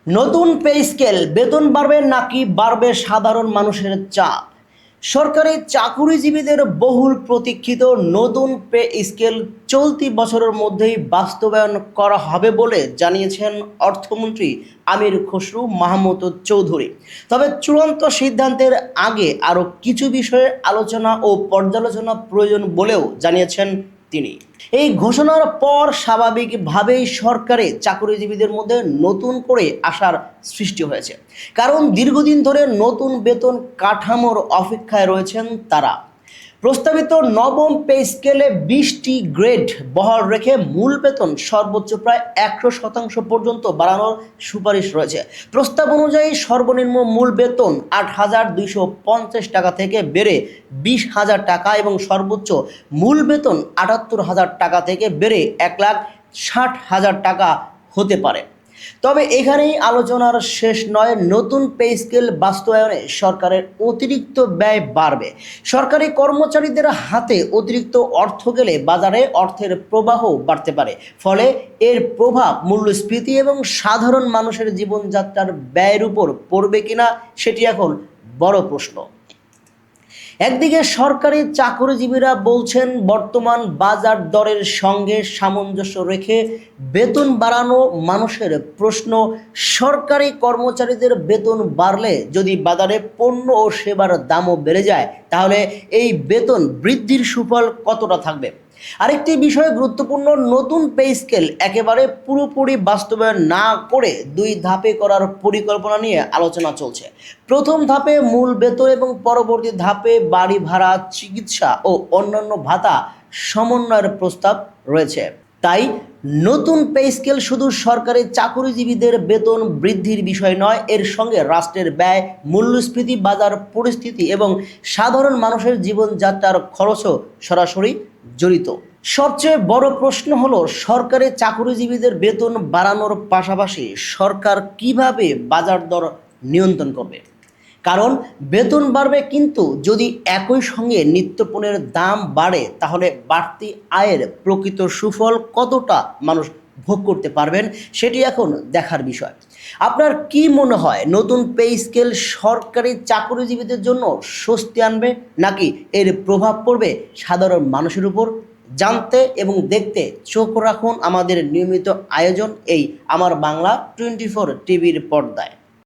নতুন pay scale, বেতন বাড়বে নাকি বাড়বে সাধারণ মানুষের চাপ? সরকারি চাকুরিজীবীদের বহুল প্রতীক্ষিত নতুন পে স্কেল চলতি বছরের মধ্যেই বাস্তবায়ন করা হবে বলে জানিয়েছেন অর্থমন্ত্রী আমির খসরু মাহমুদ চৌধুরী। তবে চূড়ান্ত সিদ্ধান্তের আগে আরও কিছু বিষয়ে আলোচনা ও পর্যালোচনা প্রয়োজন বলেও জানিয়েছেন তিনি। এই ঘোষণার পর স্বাভাবিকভাবেই সরকারি চাকরিজীবীদের মধ্যে নতুন করে আশার সৃষ্টি হয়েছে, কারণ দীর্ঘদিন ধরে নতুন বেতন কাঠামোর অপেক্ষায় রয়েছেন তারা। প্রস্তাবিত নবম পে স্কেলে 20টি গ্রেড বহাল রেখে মূল বেতন সর্বোচ্চ প্রায় 100% পর্যন্ত বাড়ানোর সুপারিশ রয়েছে। প্রস্তাব অনুযায়ী সর্বনিম্ন মূল বেতন 8,250 টাকা থেকে বেড়ে 20,000 টাকা এবং সর্বোচ্চ মূল বেতন 78,000 টাকা থেকে বেড়ে 1,60,000 টাকা হতে পারে। তবে এখানেই আলোচনার শেষ নয়। নতুন পে স্কেল বাস্তবায়নে সরকারের অতিরিক্ত ব্যয় বাড়বে। সরকারি কর্মচারীদের হাতে অতিরিক্ত অর্থ গেলে বাজারে অর্থের প্রবাহ বাড়তে পারে, ফলে এর প্রভাব মূল্যস্ফীতি এবং সাধারণ মানুষের জীবনযাত্রার ব্যয়ের উপর পড়বে কিনা সেটি এখন বড় প্রশ্ন। একদিকে সরকারি চাকরিজীবীরা বলছেন বর্তমান বাজার দরের সঙ্গে সামঞ্জস্য রেখে বেতন বাড়ানো মানুষের প্রশ্ন। সরকারি কর্মচারীদের বেতন বাড়লে যদি বাজারে পণ্য ও সেবার দামও বেড়ে যায়, তাহলে এই বেতন বৃদ্ধির সুফল কতটা থাকবে? আরেকটি বিষয় গুরুত্বপূর্ণ, নতুন পে স্কেল একেবারে পুরোপুরি বাস্তবায়ন না করে 2 ধাপে করার পরিকল্পনা নিয়ে আলোচনা চলছে। প্রথম ধাপে মূল বেতন এবং পরবর্তী ধাপে বাড়ি ভাড়া, চিকিৎসা ও অন্যান্য ভাতা সমন্বয়ের প্রস্তাব রয়েছে। তাই নতুন পে স্কেল শুধু সরকারি চাকরিজীবীদের বেতন বৃদ্ধির বিষয় নয়, এর সঙ্গে রাষ্ট্রের ব্যয়, মূল্যস্ফীতি, বাজার পরিস্থিতি এবং সাধারণ মানুষের জীবনযাত্রার খরচও সরাসরি জড়িত। সবচেয়ে বড় প্রশ্ন হলো, সরকারি চাকরিজীবীদের বেতন বাড়ানোর পাশাপাশি সরকার কিভাবে বাজার দর নিয়ন্ত্রণ করবে? কারণ বেতন বাড়বে, কিন্তু যদি একই সঙ্গে নিত্যপণ্যের দাম বাড়ে, তাহলে বাড়তি আয়ের প্রকৃত সুফল কতটা মানুষ ভোগ করতে পারবেন সেটি এখন দেখার বিষয়। আপনার কি মনে হয়, নতুন পে স্কেল সরকারি চাকরিজীবীদের জন্য স্বস্তি আনবে নাকি এর প্রভাব পড়বে সাধারণ মানুষের উপর? জানতে এবং দেখতে চোখ রাখুন আমাদের নিয়মিত আয়োজন এই আমার বাংলা 24 টিভির পর্দায়।